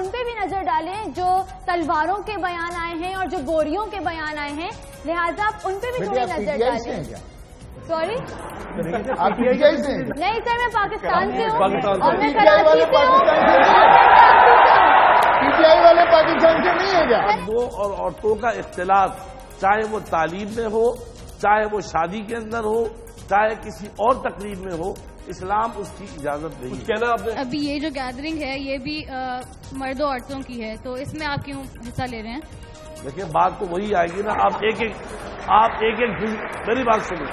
ان پہ بھی نظر ڈالیں جو تلواروں کے بیان آئے ہیں اور جو گوریوں کے بیان آئے ہیں، لہٰذا آپ ان پہ بھی تھوڑی نظر ڈالیں. سوری نہیں سر، میں پاکستان سے ہوں اور میں کراچی سے ہوں. PTI والے پاکستان سے نہیں ہے کیا؟ مردوں اور عورتوں کا اختلاط، چاہے وہ تعلیم میں ہو، چاہے وہ شادی کے اندر ہو، چاہے کسی اور تقریب میں ہو، اسلام اس کی اجازت نہیں کہنا. ابھی یہ جو گیدرنگ ہے یہ بھی مردوں عورتوں کی ہے، تو اس میں آپ کیوں حصہ لے رہے ہیں؟ دیکھیں بات تو وہی آئے گی نا. آپ ایک میری بات سنیں.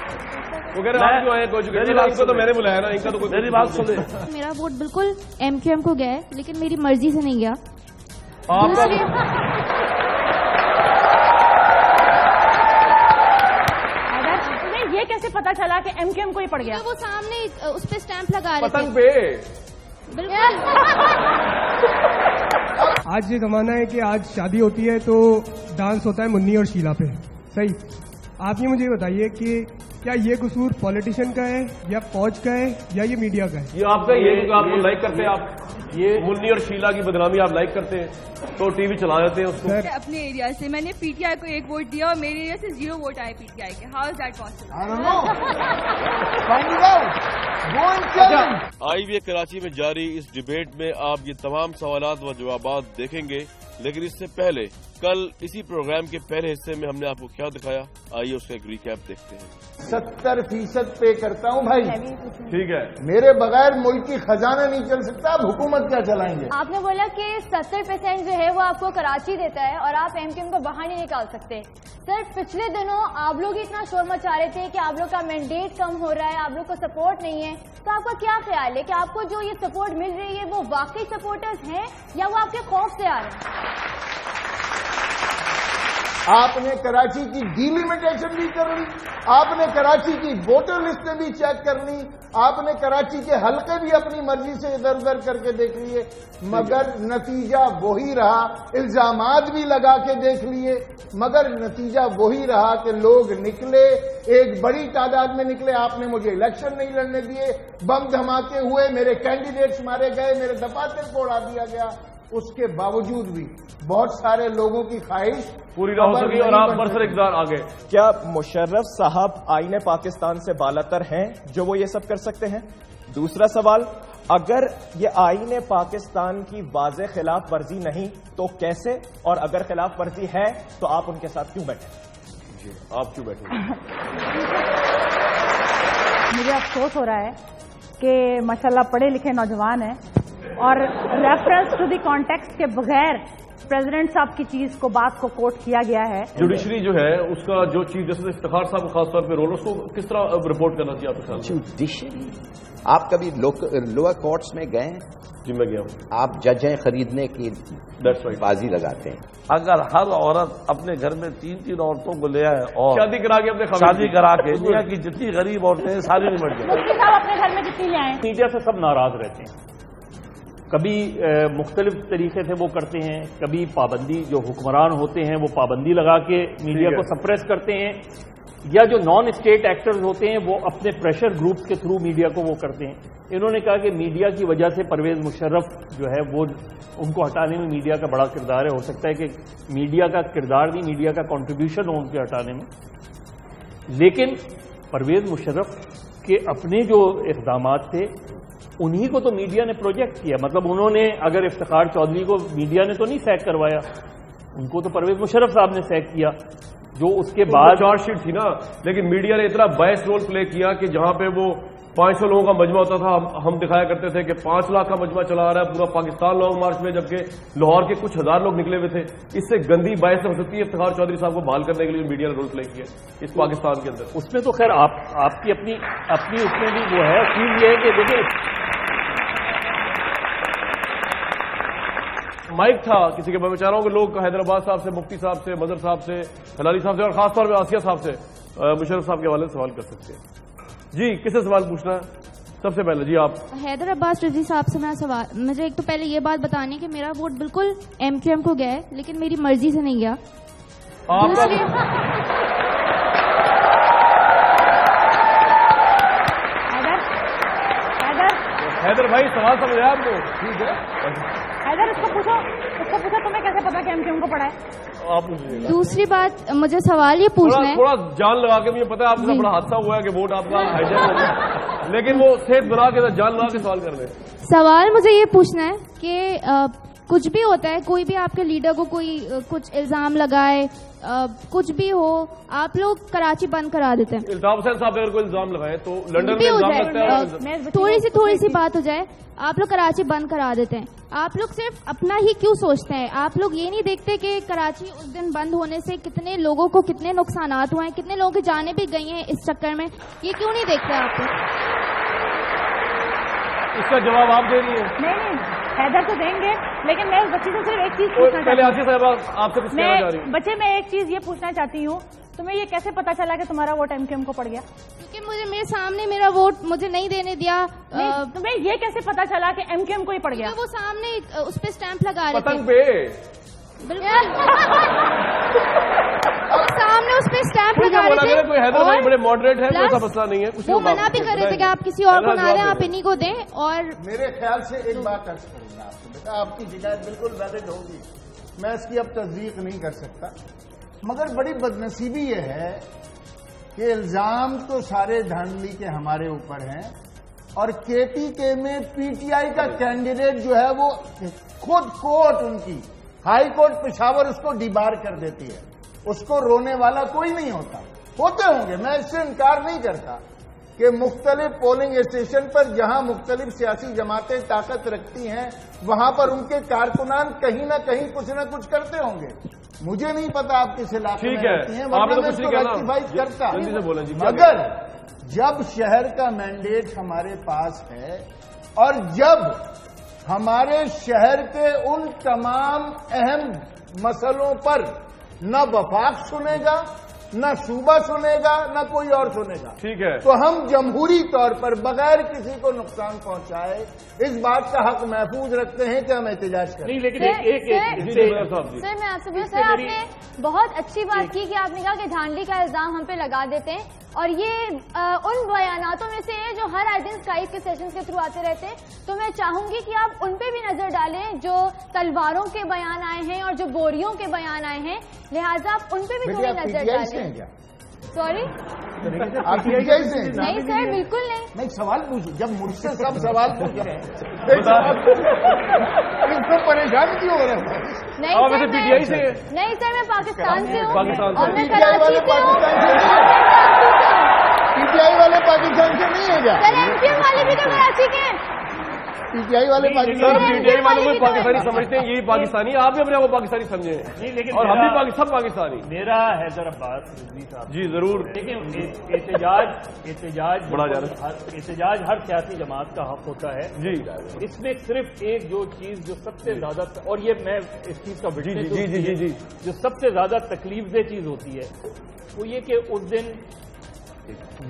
میری بات تو میں نے بلایا نا، ان کا تو میری بات سنیں. میرا ووٹ بالکل MQM کو گیا ہے، لیکن میری مرضی سے نہیں گیا. یہ کیسے پتا چلا کہ MQM کو ہی پڑ گیا؟ وہ سامنے اس پہ اسٹیمپ لگا رہے پتنگ پہ. بالکل. آج یہ زمانہ ہے کہ آج شادی ہوتی ہے تو ڈانس ہوتا ہے منی اور شیلا پہ. صحیح. آپ یہ مجھے بتائیے کہ کیا یہ قصور پولیٹیشین کا ہے یا فوج کا ہے یا یہ میڈیا کا ہے؟ یہ آپ کا یہ آپ کو لائک کرتے ہیں، آپ یہ منی اور شیلا کی بدنامی آپ لائک کرتے ہیں تو ٹی وی چلا دیتے ہیں اس کو. اپنے ایریا سے میں نے PTI کو 1 ووٹ دیا اور میرے ایریا سے 0 ووٹ آئے PTI کے. How is that possible? IVA Karachi میں جاری اس ڈیبیٹ میں آپ یہ تمام سوالات و جوابات دیکھیں گے، لیکن اس سے پہلے کل اسی پروگرام کے پہلے حصے میں ہم نے آپ کو کیا دکھایا، آئیے اس کا ایک ریکیپ دیکھتے ہیں. 70% پے کرتا ہوں بھائی. ٹھیک ہے. میرے بغیر ملک کی خزانہ نہیں چل سکتا. اب حکومت کیا چلائیں گے؟ آپ نے بولا کہ 70% جو ہے وہ آپ کو کراچی دیتا ہے اور آپ MQM کو باہر نہیں نکال سکتے. سر پچھلے دنوں آپ لوگ اتنا شور مچا رہے تھے کہ آپ لوگ کا مینڈیٹ کم ہو رہا ہے، آپ لوگ کو سپورٹ نہیں ہے، تو آپ کا کیا خیال ہے کہ آپ کو جو یہ سپورٹ مل رہی ہے وہ واقعی سپورٹرز ہیں یا وہ آپ کے خوف سے آ رہے ہیں؟ آپ نے کراچی کی ڈیلیمیٹیشن بھی کر لی، آپ نے کراچی کی ووٹر لسٹیں بھی چیک کر لی، آپ نے کراچی کے حلقے بھی اپنی مرضی سے ادھر ادھر کر کے دیکھ لیے، مگر نتیجہ وہی رہا. الزامات بھی لگا کے دیکھ لیے مگر نتیجہ وہی رہا کہ لوگ نکلے، ایک بڑی تعداد میں نکلے. آپ نے مجھے الیکشن نہیں لڑنے دیے، بم دھماکے ہوئے، میرے کینڈیڈیٹس مارے گئے، میرے دفاتر کو اڑا دیا گیا. اس کے باوجود بھی بہت سارے لوگوں کی خواہش پوری نہ ہو سکی اور آپ برسر اقتدار آ گئے. کیا مشرف صاحب آئین پاکستان سے بالاتر ہیں جو وہ یہ سب کر سکتے ہیں؟ دوسرا سوال، اگر یہ آئین پاکستان کی واضح خلاف ورزی نہیں تو کیسے، اور اگر خلاف ورزی ہے تو آپ ان کے ساتھ کیوں بیٹھے؟ جی آپ کیوں بیٹھے؟ مجھے افسوس ہو رہا ہے کہ ماشاءاللہ پڑھے لکھے نوجوان ہیں اور ریفرنس ٹو دی کانٹیکسٹ کے بغیر پریزیڈنٹ صاحب کی چیز کو بات کو کوٹ کیا گیا ہے. جوڈیشری جو ہے اس کا جو چیف جسٹس افتخار صاحب کو خاص طور پہ رول، اس کو کس طرح رپورٹ کرنا چاہیے آپ کے خیال؟ جوڈیشری آپ کبھی لوور کورٹس میں گئے ہیں؟ جی میں گیا ہوں. آپ ججیں خریدنے کی بازی لگاتے ہیں. اگر ہر عورت اپنے گھر میں 3 عورتوں کو لے آئے اور شادی کرا کے اپنے شادی کرا کے دنیا کی جتنی غریب عورتیں ہیں ساری نمٹ جائیں. مفتی صاحب اپنے گھر میں کتنی لے آئے؟ میڈیا سے سب ناراض رہتے ہیں. کبھی مختلف طریقے سے وہ کرتے ہیں، کبھی پابندی، جو حکمران ہوتے ہیں وہ پابندی لگا کے میڈیا کو سپریس کرتے ہیں، یا جو نان اسٹیٹ ایکٹرز ہوتے ہیں وہ اپنے پریشر گروپس کے تھرو میڈیا کو وہ کرتے ہیں. انہوں نے کہا کہ میڈیا کی وجہ سے پرویز مشرف جو ہے وہ ان کو ہٹانے میں میڈیا کا بڑا کردار ہے. ہو سکتا ہے کہ میڈیا کا کردار نہیں، میڈیا کا کنٹریبیوشن ہو ان کے ہٹانے میں. لیکن پرویز مشرف کے اپنے جو اقدامات تھے انہی کو تو میڈیا نے پروجیکٹ کیا. مطلب انہوں نے اگر افتخار چودھری کو میڈیا نے تو نہیں سیک کروایا، ان کو تو پرویز مشرف صاحب نے سیک کیا. جو اس کے بعد چارج شیٹ تھی نا، لیکن میڈیا نے اتنا باعث رول پلے کیا کہ جہاں پہ وہ 500 لوگوں کا مجمع ہوتا تھا ہم دکھایا کرتے تھے کہ 5 لاکھ کا مجمع چلا رہا ہے پورا پاکستان لانگ مارچ میں، جبکہ لاہور کے کچھ ہزار لوگ نکلے ہوئے تھے. اس سے گندی باعث ہو سکتی ہے افتخار چودھری صاحب کو بحال کرنے کے لیے میڈیا نے رول پلے کیا اس پاکستان کے اندر. اس میں تو خیر آپ کی اپنی اس میں بھی وہ ہے. چیز یہ ہے کہ دیکھیں مائک تھا کسی کے، میں چاہ رہا ہوں کہ لوگ حیدرآباد صاحب سے، مفتی صاحب سے، مظہر صاحب سے، ہلالی صاحب سے اور خاص طور پہ آسیہ صاحب سے مشرف صاحب کے حوالے سے سوال کر سکتے ہیں. جی کس سے سوال پوچھنا ہے سب سے پہلے؟ جی آپ. حیدر عباس رضوی صاحب سے میرا سوال، مجھے ایک تو پہلے یہ بات بتانی ہے کہ میرا ووٹ بالکل MQM کو گیا ہے لیکن میری مرضی سے نہیں گیا. حیدر بھائی سوال سمجھ آیا آپ کو؟ ٹھیک ہے حیدر اس کو پوچھو تمہیں کیسے پتا کہ MQM کو پڑھا ہے؟ آپ پوچھیے. دوسری بات مجھے سوال یہ پوچھنا ہے، تھوڑا جان لگا کے، مجھے پتا ہے آپ کا بڑا حادثہ ہوا ہے کہ ووٹ آپ کا ہائیجیک ہو گیا، لیکن وہ صحت بنا کے جان لگا کے سوال کر رہے ہیں. سوال مجھے یہ پوچھنا ہے کہ کچھ بھی ہوتا ہے، کوئی بھی آپ کے لیڈر کو کوئی کچھ الزام لگائے، کچھ بھی ہو، آپ لوگ کراچی بند کرا دیتے ہیں. الطاف حسین صاحب اگر کوئی الزام لگائے تو لنڈن میں الزام لگتا ہے. تھوڑی سی بات ہو جائے، آپ لوگ کراچی بند کرا دیتے ہیں. آپ لوگ صرف اپنا ہی کیوں سوچتے ہیں؟ آپ لوگ یہ نہیں دیکھتے کہ کراچی اس دن بند ہونے سے کتنے لوگوں کو کتنے نقصانات ہوئے ہیں، کتنے لوگوں کی جانیں بھی گئی ہیں اس چکر میں؟ یہ کیوں نہیں دیکھتے آپ لوگ؟ اس کا جواب آپ دے رہی ہیں. نہیں حیدر تو دیں گے، لیکن میں اس بچی سے صرف ایک چیز پوچھنا پہلے چاہتی آصف صاحب آپ سے کچھ کہنا چاہ رہی ہوں. بچے میں ایک چیز یہ پوچھنا چاہتی ہوں، تمہیں یہ کیسے پتا چلا کہ تمہارا ووٹ MQM کو پڑ گیا؟ کیونکہ مجھے میرے سامنے میرا ووٹ مجھے نہیں دینے دیا. تمہیں یہ کیسے پتا چلا کہ MQM کو ہی پڑ گیا؟ وہ سامنے اس پہ اسٹیمپ لگا رہے پتنگ تھے. پہ بالکل سامنے اس پہ اسٹیمپ لگا رہے تھے. کوئی حیدر بھائی بڑے ماڈریٹ ہیں، کوئی ایسا مسئلہ نہیں ہے. وہ منع بھی کر رہے تھے کہ آپ کسی اور کو نہ دیں، آپ انہیں کو دیں. اور میرے خیال سے ایک بات عرض کروں گا آپ کو، بیٹا آپ کی شکایت بالکل ویلڈ ہوگی، میں اس کی اب تصدیق نہیں کر سکتا، مگر بڑی بدنصیبی یہ ہے کہ الزام تو سارے دھاندلی کے ہمارے اوپر ہیں، اور KPK میں PTI کا کینڈیڈیٹ جو ہے وہ خود کورٹ، ان کی ہائی کورٹ پشاور اس کو ڈیبار کر دیتی ہے. اس کو رونے والا کوئی نہیں ہوتا. ہوتے ہوں گے، میں اس سے انکار نہیں کرتا کہ مختلف پولنگ اسٹیشن پر جہاں مختلف سیاسی جماعتیں طاقت رکھتی ہیں وہاں پر ان کے کارکنان کہیں نہ کہیں کچھ نہ کچھ کرتے ہوں گے. مجھے نہیں پتا آپ کس علاقے میں رہتی ہیں، ورنہ میں اس کو ریکٹیفائی کرتا. مگر جب شہر کا مینڈیٹ ہمارے پاس ہے اور جب ہمارے شہر کے ان تمام اہم مسئلوں پر نہ وفاق سنے گا، نہ صوبہ سنے گا، نہ کوئی اور سنے گا، ٹھیک ہے، تو ہم جمہوری طور پر بغیر کسی کو نقصان پہنچائے اس بات کا حق محفوظ رکھتے ہیں کہ ہم احتجاج کریں. لیکن سر میں آپ سے پوچھوں، سر آپ نے بہت اچھی بات کی کہ آپ نے کہا کہ دھاندلی کا الزام ہم پہ لگا دیتے ہیں، اور یہ ان بیاناتوں میں سے ہے جو ہر آئے دن اسکائی کے سیشنز کے تھرو آتے رہتے ہیں. تو میں چاہوں گی کہ آپ ان پہ بھی نظر ڈالیں جو تلواروں کے بیان آئے ہیں اور جو بوریوں کے بیان آئے ہیں، لہٰذا آپ ان پہ بھی تھوڑی نظر ڈالیں. سوری آپ PTI سے ہیں؟ نہیں سر بالکل نہیں. میں ایک سوال پوچھوں، جب مجھ سے سب سوال پوچھ رہے ہیں اس کو پریشان کیوں ہو رہے ہیں؟ نہیں سر میں پاکستان سے ہوں اور میں PTI والے کراچی سے ہوں. PTI والے پاکستان سے نہیں ہے کیا؟ سر MQM والے بھی تو کراچی کے ہیں. PTI والے پاکستان سے PTI والوں کو پاکستانی سمجھتے ہیں، یہی پاکستانی، آپ بھی اپنے آپ کو پاکستانی سمجھیں، اور ہم بھی سب پاکستانی. میرا حیدر عباس رضوی صاحب جی ضرور. لیکن احتجاج ہر سیاسی جماعت کا حق ہوتا ہے جی. اس میں صرف ایک جو چیز جو سب سے زیادہ، اور یہ میں اس چیز کا جی جو سب سے زیادہ تکلیف دہ چیز ہوتی ہے وہ یہ کہ اس دن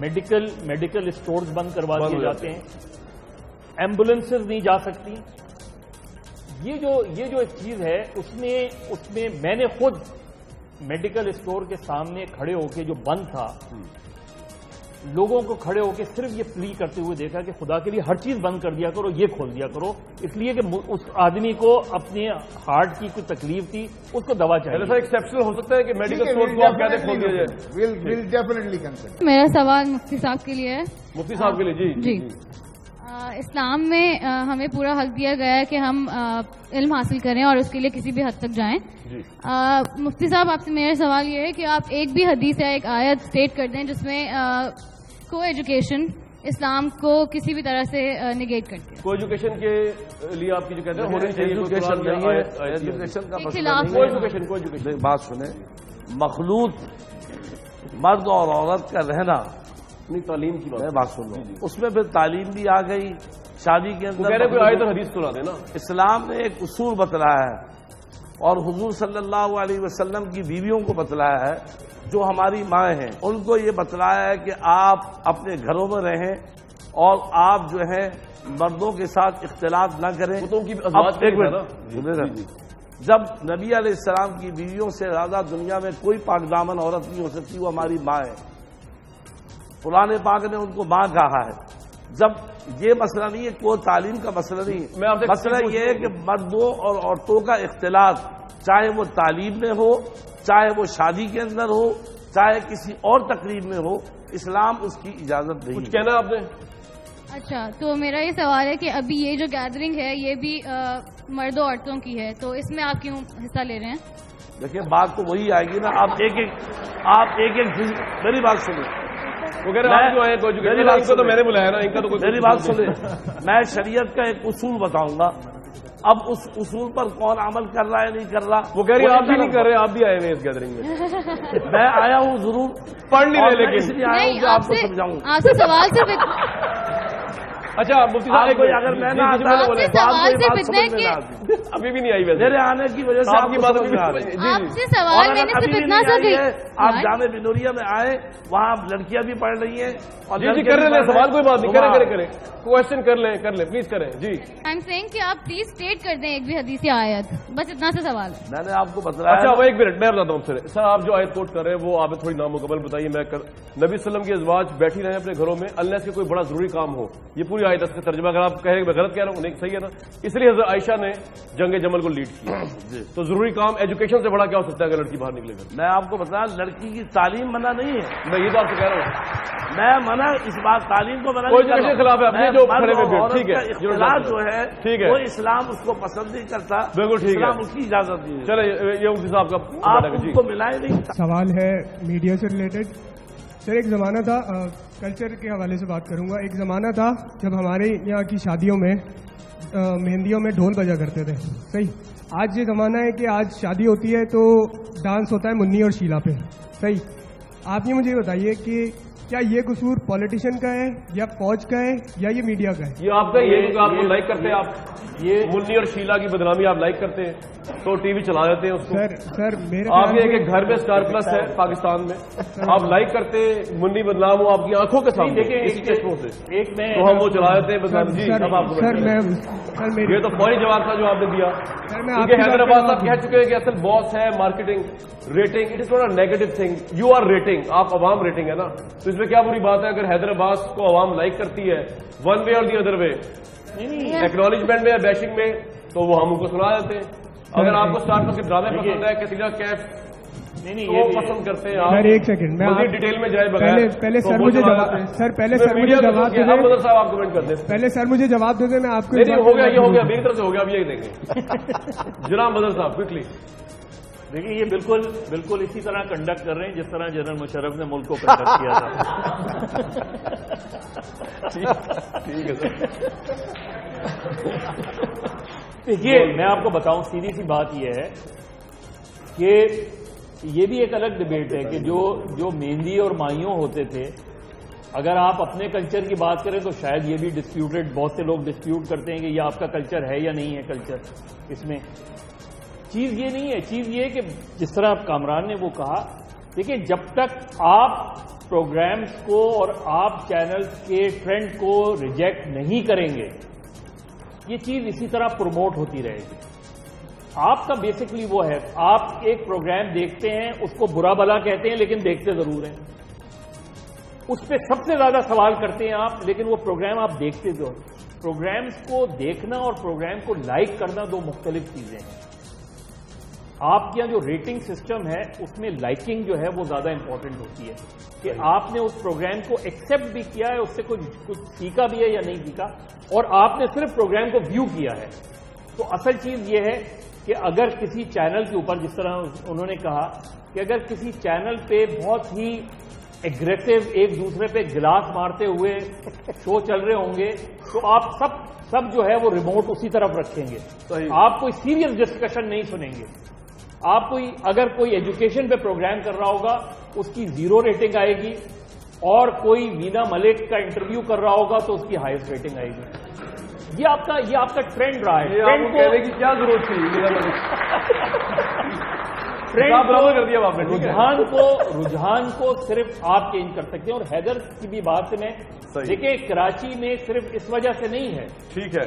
میڈیکل اسٹورز بند کروا دیے جاتے ہیں، ایمبولینسز نہیں جا سکتی. یہ جو ایک چیز ہے اس میں میں نے خود میڈیکل اسٹور کے سامنے کھڑے ہو کے جو بند تھا، لوگوں کو کھڑے ہو کے صرف یہ پلی کرتے ہوئے دیکھا کہ خدا کے لیے ہر چیز بند کر دیا کرو، یہ کھول دیا کرو، اس لیے کہ اس آدمی کو اپنے ہارٹ کی کوئی تکلیف تھی، اس کو دوا چاہیے. ایسا ایکسیپشنل ہو سکتا ہے کہ میڈیکل اسٹور کو آپ کہتے ہیں کھول دیا جائے. میرا سوال مفتی صاحب کے لیے ہے. مفتی صاحب کے لیے جی. اسلام میں ہمیں پورا حق دیا گیا ہے کہ ہم علم حاصل کریں اور اس کے لیے کسی بھی حد تک جائیں. مفتی صاحب آپ سے میرا سوال یہ ہے کہ آپ ایک بھی حدیث یا ایک آیت اسٹیٹ کر دیں جس میں کو ایجوکیشن اسلام کو کسی بھی طرح سے نگیٹ کرتی ہے. کو ایجوکیشن کے لیے آپ کی جو کہتے ہیں ہونی چاہیے ایجوکیشن کا مسئلہ. بات سنیں، مخلوط مرد اور عورت کا رہنا، تعلیم کی بات سن لو، اس میں پھر تعلیم بھی آ گئی. شادی کے اندر کوئی آیت اور حدیث سنا دے نا. اسلام نے ایک اصول بتلایا ہے اور حضور صلی اللہ علیہ وسلم کی بیویوں کو بتلایا ہے جو ہماری مائیں ہیں، ان کو یہ بتلایا ہے کہ آپ اپنے گھروں میں رہیں اور آپ جو ہے مردوں کے ساتھ اختلاط نہ کریں. جب نبی علیہ السلام کی بیویوں سے زیادہ دنیا میں کوئی پاک دامن عورت نہیں ہو سکتی، وہ ہماری ماں ہے. قرآن پاک نے ان کو ماں کہا ہے. جب یہ مسئلہ نہیں ہے، کوئی تعلیم کا مسئلہ نہیں میں آپ سے مسئلہ یہ ہے کہ مردوں اور عورتوں کا اختلاط، چاہے وہ تعلیم میں ہو، چاہے وہ شادی کے اندر ہو، چاہے کسی اور تقریب میں ہو، اسلام اس کی اجازت نہیں۔ کچھ کہنا آپ نے؟ اچھا، تو میرا یہ سوال ہے کہ ابھی یہ جو گیدرنگ ہے یہ بھی مردوں عورتوں کی ہے، تو اس میں آپ کیوں حصہ لے رہے ہیں؟ دیکھیں بات تو وہی آئے گی نا، آپ ایک میری بات سنیں، تو میں نے بلایا نا، ان کا تو میری بات سنیں، میں شریعت کا ایک اصول بتاؤں گا، اب اس اصول پر کون عمل کر رہا ہے نہیں کر رہا، وہ کہہ رہی ہے آپ بھی نہیں کر رہے، آپ بھی آئے ہوئے اس گیدرنگ میں۔ میں آیا ہوں ضرور، پڑھ نہیں رہے لیکن اس لیے آیا ہوں کہ آپ کو سمجھاؤں۔ آپ سے سوال صرف اچھا مفتی صاحب، اگر میں نہ آتا ابھی بھی نہیں آئی ویسے، میرے آنے کی وجہ سے آپ کی بات نہیں آ رہی۔ آپ سے سوال میں نے صرف اتنا سا کہ آپ جامعہ بنوریہ میں آئے، وہاں لڑکیاں بھی پڑھ رہی ہیں اور جی کر رہے ہیں سوال، کوئی بات نہیں، کریں کوشچن کر لیں پلیز کریں جی۔ آئی ایم سیئنگ کہ آپ پلیز اسٹیٹ کر دیں ایک بھی حدیث یا آیت، بس اتنا سا سوال ہے۔ میں نے آپ کو بتایا۔ اچھا وہ ایک منٹ میں بتاتا ہوں سر، آپ جو آیت کوٹ کر رہے ہیں وہ آپ تھوڑی نامکمل بتائیے۔ میں نبی صلی اللہ علیہ وسلم کی ازواج بیٹھی رہے اپنے گھروں میں اللہ سے کوئی بڑا ضروری کام ہو، یہ پوری آیت کا ترجمہ اگر آپ کہیں میں غلط کہہ رہا ہوں نہیں صحیح ہے نا، اس لیے حضرت عائشہ نے جنگ جمل کو لیڈ کیا۔ تو ضروری کام ایجوکیشن سے بڑا کیا ہو سکتا ہے اگر لڑکی باہر نکلے گا؟ میں آپ کو بتایا لڑکی کی تعلیم منع نہیں ہے، میں یہ تو آپ سے کہہ رہا ہوں، میں منع اس بات تعلیم کو منع نہیں خلاف ہے اپنے جو کھڑے ہوئے ٹھیک ہے، اختلاط جو ہے ٹھیک ہے، وہ اسلام اس کو پسند نہیں کرتا، بالکل ٹھیک ہے، اسلام اس کی اجازت نہیں ہے۔ چلے یہ مفتی صاحب کا آپ ان کو ملائے نہیں۔ سوال ہے میڈیا سے ریلیٹڈ سر، ایک زمانہ تھا، کلچر کے حوالے سے بات کروں گا، ایک زمانہ تھا جب ہمارے یہاں کی شادیوں میں مہندیوں میں ڈھول بجا کرتے تھے، صحیح۔ آج یہ زمانہ ہے کہ آج شادی ہوتی ہے تو ڈانس ہوتا ہے منی اور شیلا پہ، صحیح۔ آپ یہ مجھے بتائیے کہ کیا یہ قصور پولیٹیشین کا ہے یا فوج کا ہے یا یہ میڈیا کا ہے؟ یہ آپ کا یہ آپ کو لائک کرتے ہیں، آپ یہ منی اور شیلا کی بدنامی آپ لائک کرتے ہیں تو ٹی وی چلا دیتے ہیں اس کو؟ سر میرے آپ کے ایک گھر میں اسٹار پلس ہے پاکستان میں، آپ لائک کرتے ہیں منی بدنام ہو آپ کی آنکھوں کے سامنے اسی چشموں سے، تو ہم وہ چلا دیتے ہیں بدنام جی۔ اب آپ یہ تو فوری جواب تھا جو آپ نے دیا، کیونکہ حیدرآباد صاحب کہہ چکے ہیں کہ اصل باس ہے marketing rating, it is not a negative thing, you are rating, آپ عوام ریٹنگ ہے نا، تو اس میں کیا بری بات ہے اگر حیدرآباد کو عوام لائک کرتی ہے ون وے اور دی ادر وے، ایکنالجمنٹ میں یا بیشنگ میں، تو وہ ہم ان کو سنا دیتے ہیں۔ اگر آپ کو اسٹار پلس کے ڈرامے پسند ہے کیٹرینا کیف وہ پسند کرتے ہیں، آپ ایک سیکنڈ میں ڈیٹیل میں جائے بغیر پہلے سر مجھے جواب دے دیں، صاحب آپ کمنٹ کر دیں، پہلے سر مجھے جواب دے دیں، میں آپ کو ہو گیا، یہ ہو گیا میری طرف سے ہو گیا، اب یہی دیکھیں جناب بدر صاحب کوئکلی۔ دیکھیے یہ بالکل اسی طرح کنڈکٹ کر رہے ہیں جس طرح جنرل مشرف نے ملک کو کنڈکٹ کیا تھا۔ ٹھیک ہے سر، دیکھیے میں آپ کو بتاؤں سیدھی سی بات یہ ہے کہ یہ بھی ایک الگ ڈبیٹ ہے کہ جو مہندی اور مائیوں ہوتے تھے، اگر آپ اپنے کلچر کی بات کریں تو شاید یہ بھی ڈسپیوٹڈ، بہت سے لوگ ڈسپیوٹ کرتے ہیں کہ یہ آپ کا کلچر ہے یا نہیں ہے کلچر۔ اس میں چیز یہ نہیں ہے، چیز یہ ہے کہ جس طرح کامران نے وہ کہا، دیکھیں جب تک آپ پروگرامز کو اور آپ چینلز کے ٹرینڈ کو ریجیکٹ نہیں کریں گے یہ چیز اسی طرح پروموٹ ہوتی رہے گی۔ آپ کا بیسکلی وہ ہے، آپ ایک پروگرام دیکھتے ہیں، اس کو برا بھلا کہتے ہیں لیکن دیکھتے ضرور ہیں، اس پہ سب سے زیادہ سوال کرتے ہیں آپ، لیکن وہ پروگرام آپ دیکھتے جو پروگرامز کو دیکھنا اور پروگرام کو لائک کرنا دو مختلف چیزیں ہیں۔ آپ کے یہاں جو ریٹنگ سسٹم ہے اس میں لائکنگ جو ہے وہ زیادہ امپورٹنٹ ہوتی ہے کہ آپ نے اس پروگرام کو ایکسپٹ بھی کیا ہے، اس سے کچھ سیکھا بھی ہے یا نہیں سیکھا، اور آپ نے صرف پروگرام کو ویو کیا ہے۔ تو اصل چیز یہ ہے کہ اگر کسی چینل کے اوپر، جس طرح انہوں نے کہا کہ اگر کسی چینل پہ بہت ہی ایگریسو ایک دوسرے پہ گلاس مارتے ہوئے شو چل رہے ہوں گے تو آپ سب جو ہے وہ ریموٹ اسی طرف رکھیں گے، آپ کوئی سیریس ڈسکشن نہیں سنیں گے۔ آپ اگر کوئی ایجوکیشن پہ پروگرام کر رہا ہوگا اس کی 0 ریٹنگ آئے گی، اور کوئی وینا ملک کا انٹرویو کر رہا ہوگا تو اس کی ہائیسٹ ریٹنگ آئے گی۔ یہ آپ کا ٹرینڈ رہا ہے، ٹرینڈ کہنے کی کیا ضرورت تھی، رجحان کو صرف آپ چینج کر سکتے ہیں۔ اور حیدر کی بھی بات میں دیکھیں کراچی میں صرف اس وجہ سے نہیں ہے، ٹھیک ہے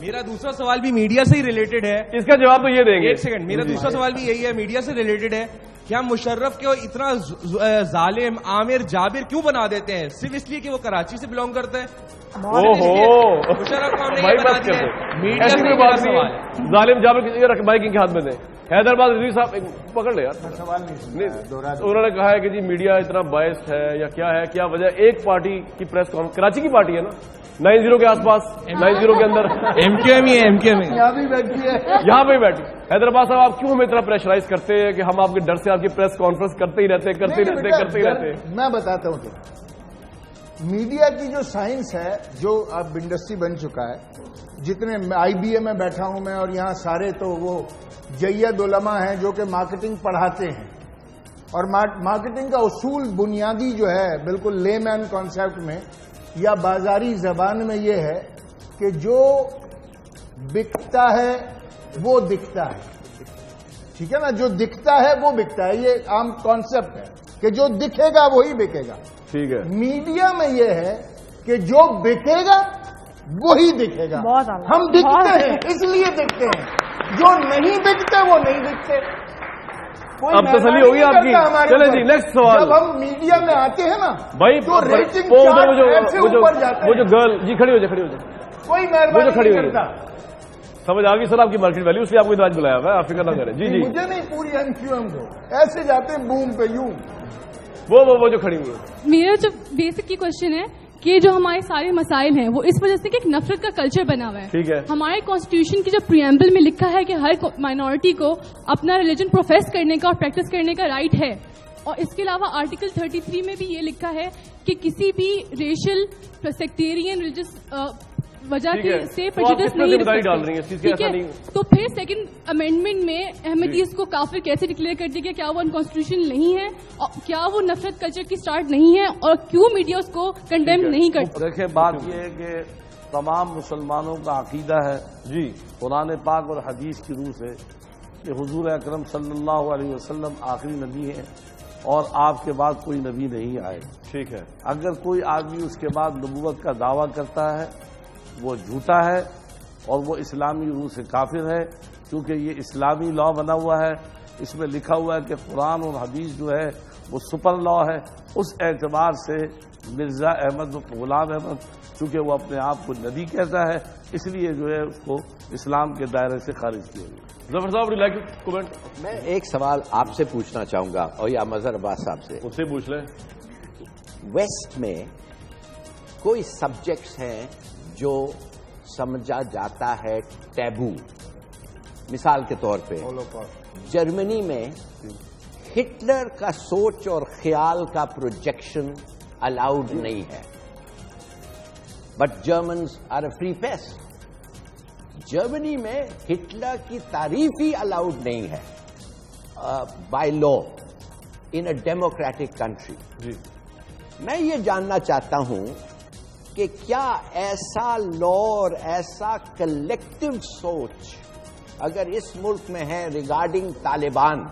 میرا دوسرا سوال بھی میڈیا سے ہی ریلیٹڈ ہے. اس کا جواب تو یہ دیں گے. ایک سیکنڈ, میرا دوسرا سوال بھی یہی ہے, میڈیا سے ریلیٹڈ ہے. کیا مشرف کو اتنا ظالم عامر جابر کیوں بنا دیتے ہیں؟ صرف اس لیے کہ وہ کراچی سے بلانگ کرتا ہے؟ مشرف کو ہم نے یہ بنا دیا ہے. میڈیا سے میرا سوال ہے. ظالم جابر مائک ان کے ہاتھ میں دیں. حیدرآباد رضوی صاحب پکڑ لے یار. سوال نہیں, انہوں نے کہا ہے کہ جی میڈیا اتنا بائسڈ ہے یا کیا ہے, کیا وجہ؟ ایک پارٹی کی پریس کانفرنس, کراچی کی پارٹی ہے نا, 90 کے آس پاس, 90 کے اندر ایم کیو ایم ہی ہے, ایم کیو ایم یہاں بھی بیٹھی ہے, یہاں پہ بیٹھی. حیدرآباد صاحب آپ کیوں ہمیں اتنا پریشرائز کرتے ہیں کہ ہم آپ کے ڈر سے آپ کی پریس کانفرنس کرتے ہی رہتے. میں بتاتا ہوں کہ میڈیا کی جو سائنس ہے, جو اب انڈسٹری بن چکا ہے, جتنے آئی بی اے میں بیٹھا ہوں میں, اور یہاں سارے تو وہ جید علماء ہیں جو کہ مارکیٹنگ پڑھاتے ہیں, اور مارکیٹنگ کا اصول بنیادی جو ہے بالکل لے مین کانسیپٹ میں یا بازاری زبان میں یہ ہے کہ جو بکتا ہے وہ دکھتا ہے. ٹھیک ہے نا, جو دکھتا ہے وہ بکتا ہے, یہ عام کانسیپٹ ہے کہ جو دکھے گا وہی بکے گا. ٹھیک ہے. میڈیا میں یہ ہے کہ جو بکے گا وہی دکھے گا. ہم دکھتے ہیں اس لیے دکھتے ہیں, جو نہیں بکتے وہ نہیں دکھتے. اب تسلی ہوگی آپ کی. چلے جی نیکسٹ سوال. جب ہم میڈیا میں آتے ہیں نا بھائی, تو ریٹنگ ایسے اوپر جاتے ہیں. وہ جو گرل جی کھڑی ہو جائے, کوئی مہربانی نہیں کرتا. سمجھ آ گئی سر آپ کی مارکیٹ ویلیو, اس لیے آپ کو ادراج بلایا ہوا ہے, آپ فکر نہ کریں. جی مجھے نہیں, پوری ایم کیو ایم کو ایسے جاتے ہیں بوم پہ یوں. وہ جو کھڑی ہوئی ہے. میرا جو بیسک کی کوشچن ہے کہ جو ہمارے سارے مسائل ہیں وہ اس وجہ سے کہ ایک نفرت کا کلچر بنا ہوا ہے. ٹھیک ہے. ہمارے کانسٹیٹیوشن کی جو پریمبل میں لکھا ہے کہ ہر مائنورٹی کو اپنا ریلیجن پروفیس کرنے کا اور پریکٹس کرنے کا رائٹ ہے, اور اس کے علاوہ آرٹیکل 33 میں بھی یہ لکھا ہے کہ کسی بھی ریشل سیکٹیرین ریلیجس وجہ سے پریجوڈس نہیں ڈال رہی ہیں. ٹھیک ہے, تو پھر سیکنڈ امینڈمنٹ میں احمدیز کو کافر کیسے ڈکلیئر کر دیا گیا؟ کیا وہ انکانسٹیٹیوشنل نہیں ہے, اور کیا وہ نفرت کلچر کی سٹارٹ نہیں ہے, اور کیوں میڈیا اس کو کنڈیم نہیں کرتی؟ دیکھیں بات یہ ہے کہ تمام مسلمانوں کا عقیدہ ہے جی قرآن پاک اور حدیث کی روح سے کہ حضور اکرم صلی اللہ علیہ وسلم آخری نبی ہیں اور آپ کے بعد کوئی نبی نہیں آئے. ٹھیک ہے. اگر کوئی آدمی اس کے بعد نبوت کا دعویٰ کرتا ہے وہ جھوٹا ہے اور وہ اسلامی روح سے کافر ہے, کیونکہ یہ اسلامی لا بنا ہوا ہے. اس میں لکھا ہوا ہے کہ قرآن اور حدیث جو ہے وہ سپر لا ہے. اس اعتبار سے مرزا احمد غلام احمد چونکہ وہ اپنے آپ کو نبی کہتا ہے, اس لیے جو ہے اس کو اسلام کے دائرے سے خارج کیا گیا. ظفر صاحب لائک کومنٹ. میں ایک سوال آپ سے پوچھنا چاہوں گا, اور یا مظہر عباس صاحب سے. اس سے پوچھ لیں. ویسٹ میں کوئی سبجیکٹس ہیں جو سمجھا جاتا ہے ٹیبو, مثال کے طور پہ جرمنی میں ہٹلر کا سوچ اور خیال کا پروجیکشن الاؤڈ نہیں ہے, but Germans are a free peace. Germany میں ہٹلر کی تعریف ہی الاؤڈ نہیں ہے by law in a democratic country. میں یہ جاننا چاہتا ہوں کہ کیا ایسا لا اور ایسا کلیکٹو سوچ اگر اس ملک میں ہے ریگارڈنگ طالبان,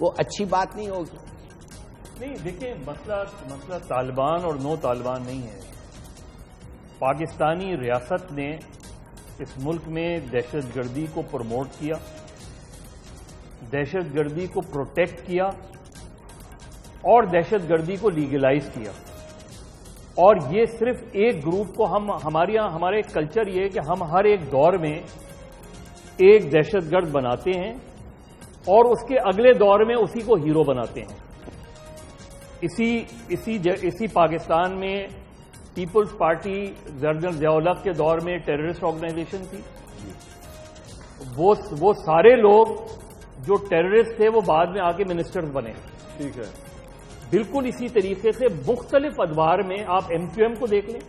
وہ اچھی بات نہیں ہوگی؟ نہیں دیکھیں, مسئلہ طالبان اور نو طالبان نہیں ہے. پاکستانی ریاست نے اس ملک میں دہشت گردی کو پروموٹ کیا, دہشت گردی کو پروٹیکٹ کیا, اور دہشت گردی کو لیگلائز کیا. اور یہ صرف ایک گروپ کو ہمارے کلچر یہ ہے کہ ہم ہر ایک دور میں ایک دہشت گرد بناتے ہیں اور اس کے اگلے دور میں اسی کو ہیرو بناتے ہیں. اسی پاکستان میں پیپلز پارٹی جنرل ضیاء الحق کے دور میں ٹیررسٹ آرگنائزیشن تھی. وہ سارے لوگ جو ٹیررسٹ تھے وہ بعد میں آ کے منسٹرز بنے. ٹھیک ہے. بالکل اسی طریقے سے مختلف ادوار میں آپ ایم کیو ایم کو دیکھ لیں.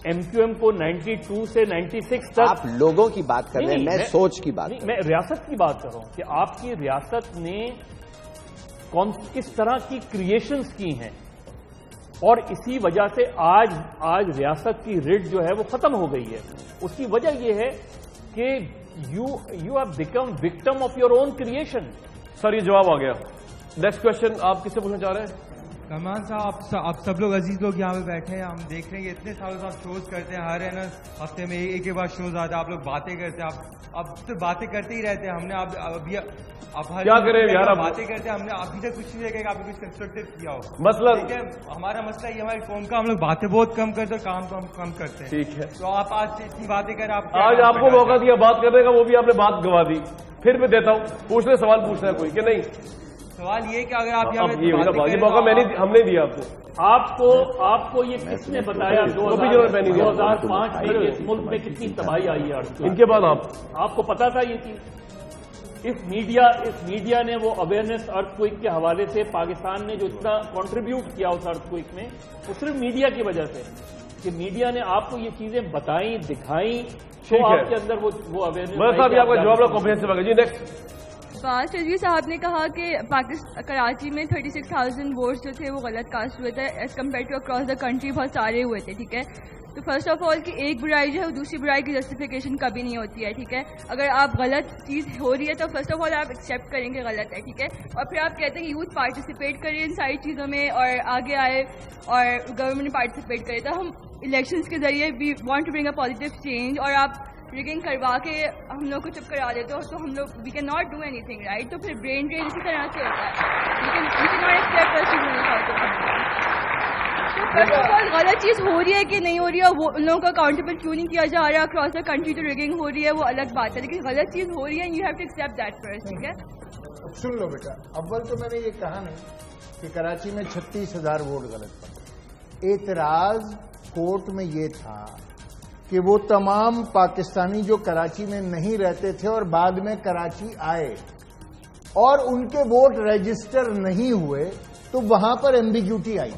ایم کیو ایم کو 92 سے 96 تک. آپ لوگوں کی بات کر رہے ہیں, میں سوچ کی بات. میں ریاست کی بات کر رہا ہوں کہ آپ کی ریاست نے کس طرح کی کریشنز کی ہیں, اور اسی وجہ سے آج ریاست کی رٹ جو ہے وہ ختم ہو گئی ہے. اس کی وجہ یہ ہے کہ you have become victim of your own creation. Sir یہ جواب آ گیا. نیکسٹ کوشچن آپ کس سے پوچھنا چاہ رہے ہیں؟ رحمان صاحب آپ سب لوگ عزیز لوگ یہاں پہ بیٹھے ہیں, ہم دیکھ رہے ہیں کہ اتنے سالوں سے آپ شوز کرتے ہیں, ہر ہے نا ہفتے میں ایک کے بعد شوز آتے ہیں, آپ لوگ باتیں کرتے ہیں, آپ صرف باتیں کرتے ہی رہتے ہیں. ہم نے ابھی کیا کریں یار, باتیں کرتے ہیں, ہم نے ابھی تک کچھ نہیں دیکھا کہ آپ نے کچھ کنسٹرکٹیو کیا ہو. مسئلہ ٹھیک ہے, ہمارا مسئلہ یہ ہماری قوم کا, ہم لوگ باتیں بہت کم کرتے ہیں, کام تو ہم کم کرتے ہیں. ٹھیک ہے, تو آپ آج اتنی باتیں کریں, آج آپ کو موقع دیا بات کرنے کا, وہ بھی آپ نے بات گوا دی. پھر میں دیتا ہوں, پوچھنے سوال پوچھنا ہے کوئی کہ نہیں؟ سوال یہ کہ اگر آپ یہ موقع ہم نے دیا آپ کو. آپ کو یہ کس نے بتایا 2005 میں اس ملک میں کتنی تباہی آئی ہے؟ ان کے بعد آپ کو پتا تھا یہ چیز؟ اس میڈیا نے وہ اویئرنیس ارتھ کوئک کے حوالے سے پاکستان نے جو اتنا کنٹریبیوٹ کیا اس ارتھ کوئک میں, وہ صرف میڈیا کی وجہ سے, کہ میڈیا نے آپ کو یہ چیزیں بتائیں, دکھائیں, تو آپ کے اندر وہ اویئرنیس. صاحب آپ کا جواب کمپریہنسو ہے جی. نیکسٹ فاز رضوی صاحب نے کہا کہ کراچی میں 36,000 ووٹس جو تھے وہ غلط کاسٹ ہوئے تھے as compare to across the country بہت سارے ہوئے تھے. ٹھیک ہے, تو فرسٹ آف آل کہ ایک برائی جو ہے وہ دوسری برائی کی جسٹیفیکیشن کبھی نہیں ہوتی ہے. ٹھیک ہے, اگر آپ غلط چیز ہو رہی ہے تو فرسٹ آف آل آپ ایکسیپٹ کریں گے غلط ہے. ٹھیک ہے, اور پھر آپ کہتے ہیں کہ یوتھ پارٹیسپیٹ کرے ان ساری چیزوں میں اور آگے آئے اور گورنمنٹ پارٹیسپیٹ کرے. تو ہم الیکشنز کے ذریعے we want to bring a positive change, اور آپ ریگنگ کروا کے ہم لوگ کو چپ کرا دیتے ہو تو ہم لوگ we can not do anything right. تو پھر برین ڈرین اسی طرح سے ہوتا ہے. فرسٹ آف آل غلط چیز ہو رہی ہے کہ نہیں ہو رہی ہے, وہ ان لوگوں کو اکاؤنٹیبل کیوں نہیں کیا جا رہا اکراس دا کنٹری, تو ریگنگ ہو رہی ہے وہ الگ بات ہے, لیکن غلط چیز ہو رہی ہے you have to accept that first. ٹھیک ہے, سن لو بیٹا, اول تو میں نے یہ کہا نہیں کہ کراچی میں 36,000 ووٹ غلط پڑے. اعتراض کورٹ میں یہ تھا کہ وہ تمام پاکستانی جو کراچی میں نہیں رہتے تھے اور بعد میں کراچی آئے اور ان کے ووٹ رجسٹر نہیں ہوئے, تو وہاں پر ایمبیگیوٹی آئی,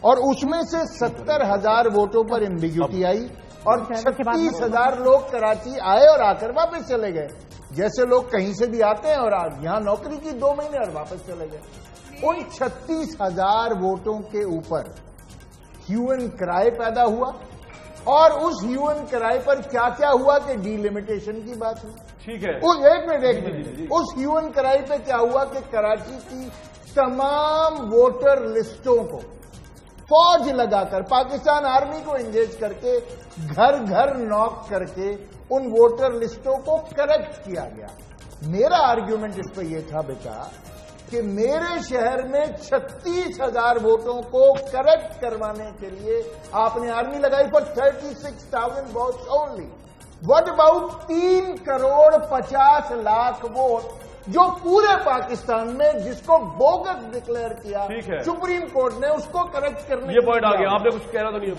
اور اس میں سے 70,000 ووٹوں پر ایمبیگیوٹی آئی, اور 36,000 لوگ کراچی آئے اور آ کر واپس چلے گئے, جیسے لوگ کہیں سے بھی آتے ہیں اور یہاں نوکری کی 2 مہینے اور واپس چلے گئے. ان 36,000 ووٹوں کے اوپر ہیو اینڈ کرائے پیدا ہوا, اور اس ہیو اینڈ کرائے پر کیا کیا ہوا کہ ڈی لمیٹیشن کی بات ہوئی. ٹھیک ہے, ایک منٹ, اس ہیو اینڈ کرائے پہ کیا ہوا کہ کراچی کی تمام ووٹر لسٹوں کو فوج لگا کر, پاکستان آرمی کو انگیج کر کے, گھر گھر ناک کر کے ان ووٹر لسٹوں کو کریکٹ کیا گیا. میرا آرگیومنٹ اس پہ یہ تھا بیٹا کہ میرے شہر میں 36,000 ووٹوں کو کریکٹ کروانے کے لیے آپ نے آرمی لگائی for 36,000 votes only. What about 3,50,00,000 vote جو پورے پاکستان میں جس کو بوگس ڈکلیئر کیا سپریم کورٹ نے, اس کو کریکٹ کرنے. یہ پوائنٹ آ گیا, آپ نے کچھ کہنا تو نہیں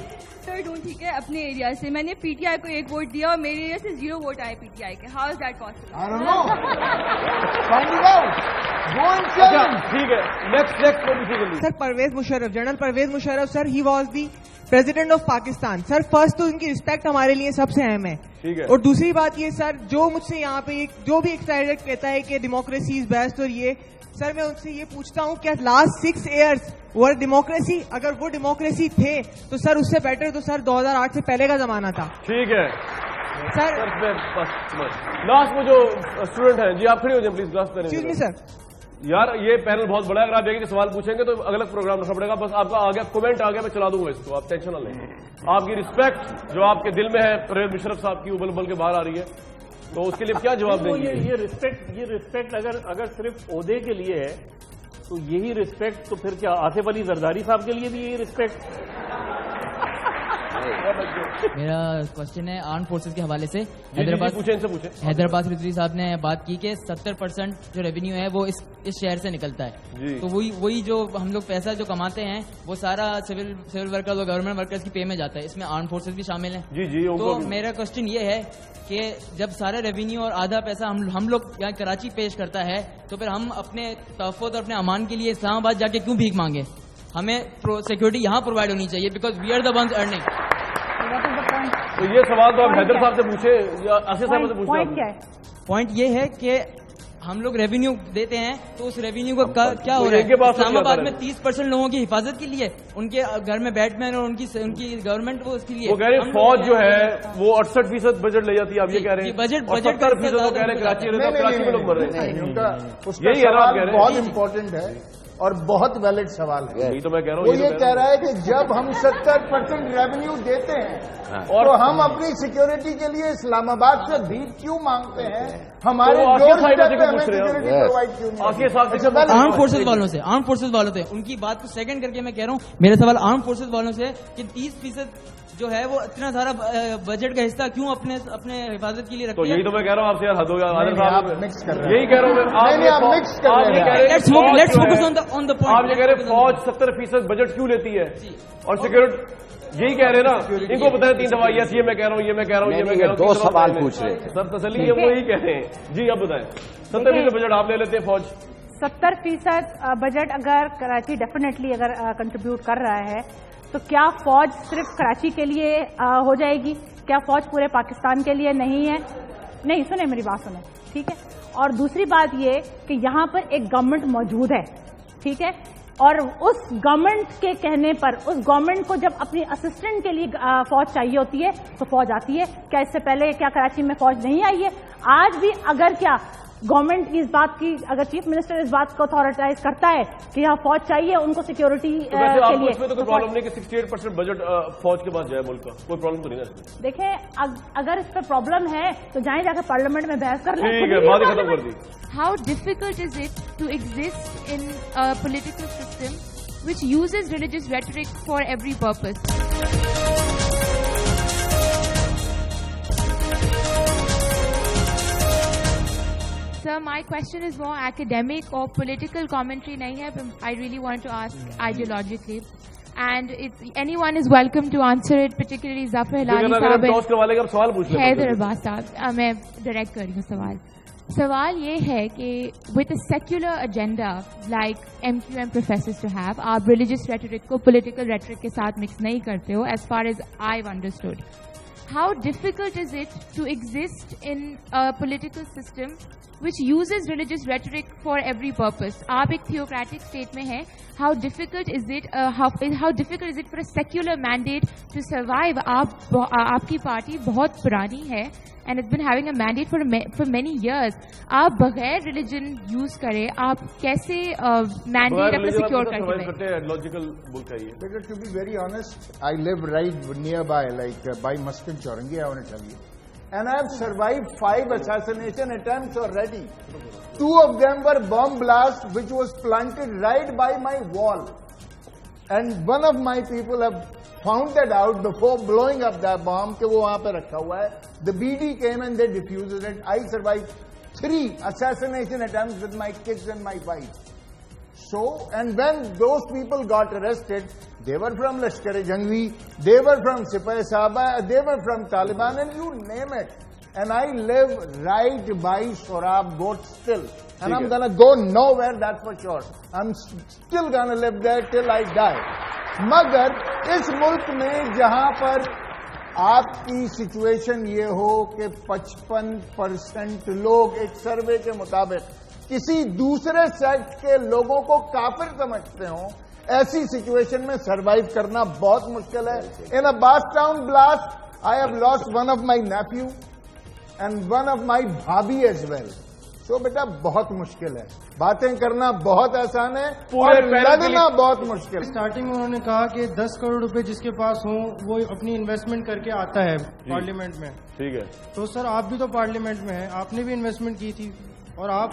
سر. ٹھیک ہے, اپنے ایریا سے میں نے پی ٹی آئی کو 1 ووٹ دیا اور میرے ایریا سے 0 ووٹ آئے پی ٹی آئی کے. How is that possible? ٹھیک ہے, next sir Pervez Musharraf, general Pervez Musharraf sir, he was the president of Pakistan. Sir first تو ان کی رسپیکٹ ہمارے لیے سب سے اہم ہے, اور دوسری بات یہ سر, جو مجھ سے یہاں پہ جو بھی ایک سائڈ کہتا ہے کہ ڈیموکریسی از بیسٹ, اور یہ سر میں ان سے یہ پوچھتا ہوں کہ لاسٹ 6 ایئرس وہ ڈیموکریسی, اگر وہ ڈیموکریسی تھے تو سر اس سے بیٹر تو سر 2008 سے پہلے کا زمانہ تھا. ٹھیک ہے سر, لاسٹ میں جو اسٹوڈنٹ ہیں, جی آپ کھڑے ہو جائیں پلیز. ایکسکیوز می سر. یار یہ پینل بہت بڑا ہے, اگر آپ ایک سوال پوچھیں گے تو الگ پروگرام رکھنا پڑے گا. بس آپ کا آ گیا کمنٹ آ گیا, میں چلا دوں گا اس کو, آپ ٹینشن نہ لیں. آپ کی رسپیکٹ جو آپ کے دل میں ہے پرویز مشرف صاحب کی ابل ابل کے باہر آ رہی ہے, تو اس کے لیے کیا جواب دیں گے؟ یہ رسپیکٹ اگر صرف عہدے کے لیے ہے تو یہی رسپیکٹ, تو پھر کیا آصف علی زرداری صاحب کے لیے بھی یہی رسپیکٹ؟ میرا کوشچن ہے آرم فورسز کے حوالے سے. حیدرآباد رضوی صاحب نے بات کی کہ 70% جو ریونیو ہے وہ اس شہر سے نکلتا ہے, تو وہی جو ہم لوگ پیسہ جو کماتے ہیں وہ سارا سول ورکرز اور گورنمنٹ ورکرز کی پے میں جاتا ہے, اس میں آرم فورسز بھی شامل ہیں. تو میرا کوشچن یہ ہے کہ جب سارا ریونیو اور آدھا پیسہ ہم لوگ یہاں کراچی پیش کرتا ہے, تو پھر ہم اپنے تحفظ اور اپنے امان کے لیے اسلام آباد جا کے کیوں بھیک مانگے؟ ہمیں سیکورٹی یہاں پرووائڈ ہونی چاہیے, because we are the ones earning. تو یہ سوال تو آپ حیدر صاحب سے پوچھے یا آصف صاحب سے پوچھے. پوائنٹ یہ ہے کہ ہم لوگ ریونیو دیتے ہیں تو اس ریونیو کو کیا ہو رہا ہے؟ اسلام آباد میں 30% لوگوں کی حفاظت کے لیے, ان کے گھر میں بیٹ مین اور ان کی گورنمنٹ وہ اس کے لیے. وہ کہہ رہے ہیں فوج جو ہے وہ 68% بجٹ لے جاتی ہے, آپ یہ کہہ رہے ہیں بجٹ 70% کہہ رہے ہیں کراچی میں لوگ مر رہے ہیں. یہی ہے آپ کہہ رہے ہیں. بہت امپورٹنٹ ہے اور بہت ویلڈ سوال ہے. یہی تو میں کہہ رہا ہوں. وہ یہ کہہ رہا ہے کہ جب ہم 70% ریونیو دیتے ہیں تو ہم اپنی سیکورٹی کے لیے اسلام آباد سے بھیک کیوں مانگتے ہیں؟ ہمارے آرم فورسز والوں سے ان کی بات کو سیکنڈ کر کے میں کہہ رہا ہوں، میرا سوال آرم فورسز والوں سے کہ 30% جو ہے وہ اتنا سارا بجٹ کا حصہ کیوں اپنے حفاظت کے لیے رکھتے ہیں؟ یہی تو میں کہہ رہا ہوں آپ سے، یار حد ہو گیا. یہی کہہ رہا ہوں آپ یہ کہہ رہے فوج 70% بجٹ کیوں لیتی ہے اور سیکورٹی یہی کہہ رہے نا. ان کو بتائیں 3 دفعہ یہ میں کہہ رہا ہوں، یہ میں کہہ رہا ہوں، یہ میں کہہ رہا ہوں. 2 سوال پوچھ رہے ہیں سر تسلی ہے وہی کہہ رہے ہیں. جی اب بتائیں 70% بجٹ آپ لے لیتے ہیں فوج. 70% بجٹ اگر کراچی ڈیفینیٹلی اگر کنٹریبیوٹ کر رہا ہے تو کیا فوج صرف کراچی کے لیے ہو جائے گی؟ کیا فوج پورے پاکستان کے لیے نہیں ہے؟ نہیں، سنیں میری بات سنیں، ٹھیک ہے. اور دوسری بات یہ کہ یہاں پر ایک گورنمنٹ موجود ہے، ٹھیک ہے، اور اس گورنمنٹ کے کہنے پر اس گورنمنٹ کو جب اپنی اسسٹنٹ کے لیے فوج چاہیے ہوتی ہے تو فوج آتی ہے. کیا اس سے پہلے کیا کراچی میں فوج نہیں آئی ہے؟ آج بھی اگر کیا گورنمنٹ اس بات کی، اگر چیف منسٹر اس بات کو اتھارٹائز کرتا ہے کہ یہاں فوج چاہیے ان کو سیکورٹی کے لیے، اس میں تو کوئی پرابلم نہیں کہ 68% بجٹ فوج کے پاس جائے ملک کا، کوئی پرابلم تو نہیں ہے. دیکھیں اگر اس پہ پرابلم ہے تو جائیں جا کے پارلیمنٹ میں بحث کر لیں. ٹھیک ہے، بات ہی ختم کر دی. How difficult is it to exist in a political system which uses religious rhetoric for every purpose? Sir, my question is more academic or political commentary nahi hai. I really want to ask ideologically. And anyone is welcome to answer it, particularly Zafar Hilali sahab. Haider Abbas sahab. میں direct کر رہی ہوں سوال. سوال یہ ہے کہ with a secular agenda like MQM professes to have, آپ religious rhetoric کو political rhetoric کے ساتھ mix نہیں کرتے ہو as far as I've understood. How difficult is it to exist in a political system which uses religious rhetoric for every purpose? آپ ایک theocratic state میں ہیں. How difficult is it? How difficult is it for a secular mandate to survive? آپ کی party بہت پرانی ہے and it's been having a mandate for many years. آپ بغیر religion use کرے آپ کیسے mandate اپنا secure کرتے ہیں؟ Logical book ہے یہ. Because to be very honest, I live right nearby, like by Muscat Chaurangi, I want to tell you. And I have survived 5 assassination attempts already. 2 of them were bomb blasts which was planted right by my wall. And one of my people have found that out before blowing up that bomb کہ وہ وہاں پہ رکھا ہوا ہے. The BD came and they defused it. I survived 3 assassination attempts with my kids and my wife. So, and when those people got arrested, they were from Lashkar-e-Jhangvi, they were from Sipa-e-Sahaba, they were from Taliban, and you name it. And I live right by Shorab Goat still. And I'm going to go nowhere, that's for sure. I'm still going to live there till I die. مگر اس ملک میں جہاں پر آپ کی situation یہ ہو کہ 55% لوگ ایک survey کے مطابق کسی دوسرے سیکٹ کے لوگوں کو کافر سمجھتے ہوں، ایسی سچویشن میں سروائیو کرنا بہت مشکل ہے. In a Boston blast I have lost one of my nephew and one of my bhabhi as well. سو بیٹا بہت مشکل ہے، باتیں کرنا بہت آسان ہے اور لگنا بہت مشکل. اسٹارٹنگ میں انہوں نے کہا کہ 10 کروڑ روپے جس کے پاس ہوں وہ اپنی انویسٹمنٹ کر کے آتا ہے پارلیمنٹ میں. ٹھیک ہے، تو سر آپ بھی تو پارلیمنٹ میں ہیں، آپ نے بھی انویسٹمنٹ کی تھی اور آپ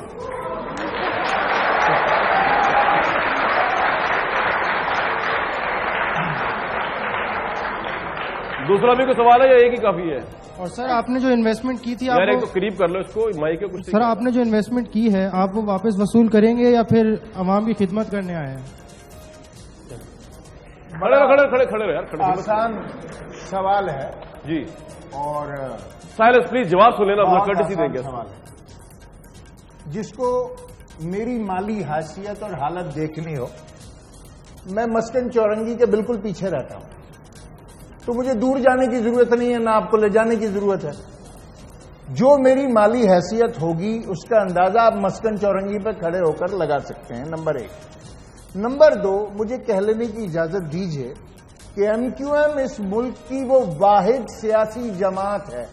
دوسرا بھی کوئی سوال ہے یا ایک ہی کافی ہے؟ اور سر آپ نے جو انویسٹمنٹ کی تھی یار ایک تو قریب کر لو اس کو مائک کے کچھ. سر آپ نے جو انویسٹمنٹ کی ہے آپ وہ واپس وصول کریں گے یا پھر عوام کی خدمت کرنے آئے ہیں؟ کھڑے یار. آسان سوال ہے جی. اور سائلنس پلیز، جواب سن لینا، کٹسی دیں گے. سوال ہے جس کو میری مالی حیثیت اور حالت دیکھنی ہو. میں مسکن چورنگی کے بالکل پیچھے رہتا ہوں تو مجھے دور جانے کی ضرورت نہیں ہے، نہ آپ کو لے جانے کی ضرورت ہے. جو میری مالی حیثیت ہوگی اس کا اندازہ آپ مسکن چورنگی پہ کھڑے ہو کر لگا سکتے ہیں. نمبر 1. نمبر 2، مجھے کہہ لینے کی اجازت دیجیے کہ MQM اس ملک کی وہ واحد سیاسی جماعت ہے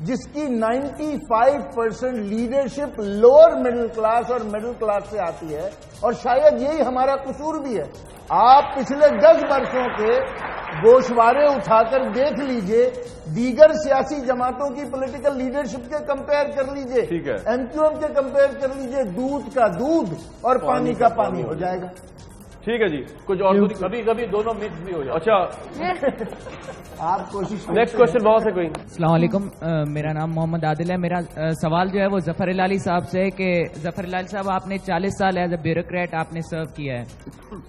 جس کی 95% لیڈرشپ لوور مڈل کلاس اور مڈل کلاس سے آتی ہے، اور شاید یہی ہمارا قصور بھی ہے. آپ پچھلے 10 برسوں کے گوشوارے اٹھا کر دیکھ لیجئے، دیگر سیاسی جماعتوں کی پولیٹیکل لیڈرشپ کے کمپیئر کر لیجئے، ایم کیو ایم کے کمپیئر کر لیجئے، دودھ کا دودھ اور پانی کا پانی ہو جائے گا. ٹھیک ہے جی، کچھ اور کبھی کبھی دونوں مکس بھی ہو جائے. اچھا آپ کوشش. نیکسٹ کوشچن وہاں سے کوئی. السلام علیکم، میرا نام محمد عادل ہے. میرا سوال جو ہے وہ ظفر الہی صاحب سے ہے کہ ظفر الہی صاحب، آپ نے 40 سال ایز اے بیوروکریٹ آپ نے سرو کیا ہے،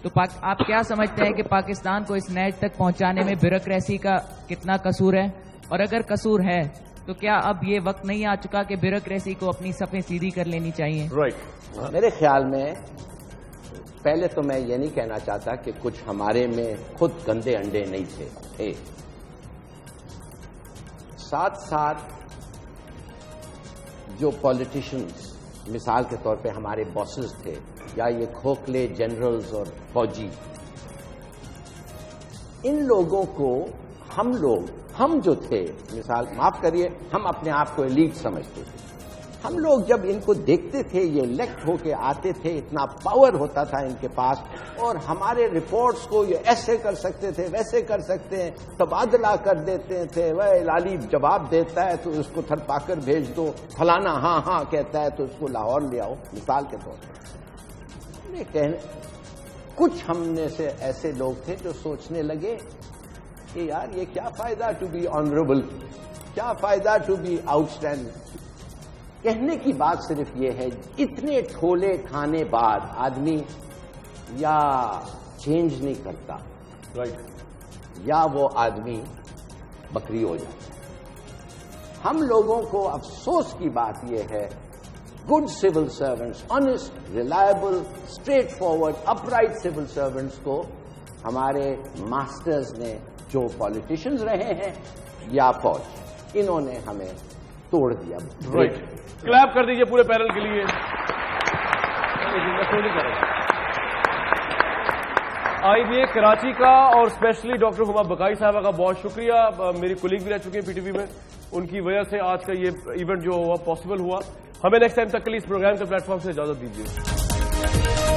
تو آپ کیا سمجھتے ہیں کہ پاکستان کو اس نیچ تک پہنچانے میں بیوروکریسی کا کتنا قصور ہے؟ اور اگر قصور ہے تو کیا اب یہ وقت نہیں آ چکا کہ بیوروکریسی کو اپنی صفیں سیدھی کر لینی چاہیے؟ میرے خیال میں پہلے تو میں یہ نہیں کہنا چاہتا کہ کچھ ہمارے میں خود گندے انڈے نہیں تھے. ساتھ ساتھ جو پولیٹیشنز مثال کے طور پہ ہمارے باسز تھے، یا یہ کھوکھلے جنرلز اور فوجی، ان لوگوں کو ہم جو تھے، مثال معاف کریے، ہم اپنے آپ کو ایلیٹ سمجھتے تھے. ہم لوگ جب ان کو دیکھتے تھے، یہ الیکٹ ہو کے آتے تھے، اتنا پاور ہوتا تھا ان کے پاس، اور ہمارے رپورٹس کو یہ ایسے کر سکتے تھے، ویسے کر سکتے ہیں، تبادلہ کر دیتے تھے. وہ لالی جواب دیتا ہے تو اس کو تھر پا کر بھیج دو، فلانا ہاں ہاں کہتا ہے تو اس کو لاہور لے آؤ، مثال کے طور پر. کچھ ہم میں سے ایسے لوگ تھے جو سوچنے لگے کہ یار یہ کیا فائدہ ٹو بی آنریبل، کیا فائدہ ٹو بی آؤٹ اسٹینڈنگ. کہنے کی بات صرف یہ ہے، اتنے ٹھولے کھانے بعد آدمی یا چینج نہیں کرتا، یا وہ آدمی بکری ہو جاتا ہے. ہم لوگوں کو افسوس کی بات یہ ہے، good civil servants, honest, reliable, straight forward, up right civil servants کو ہمارے ماسٹرز نے، جو پالیٹیشنز رہے ہیں یا فوج، انہوں نے ہمیں توڑ دیا. کلیپ کر دیجئے پورے پینل کے لیے. آئیے کراچی کا اور اسپیشلی ڈاکٹر ہما بقائی صاحبہ کا بہت شکریہ. میری کولیگ بھی رہ چکی ہیں پی ٹی وی میں، ان کی وجہ سے آج کا یہ ایونٹ جو ہوا پاسبل ہوا. ہمیں نیکسٹ ٹائم تک کے لیے اس پروگرام کے پلیٹ فارم سے اجازت دیجیے.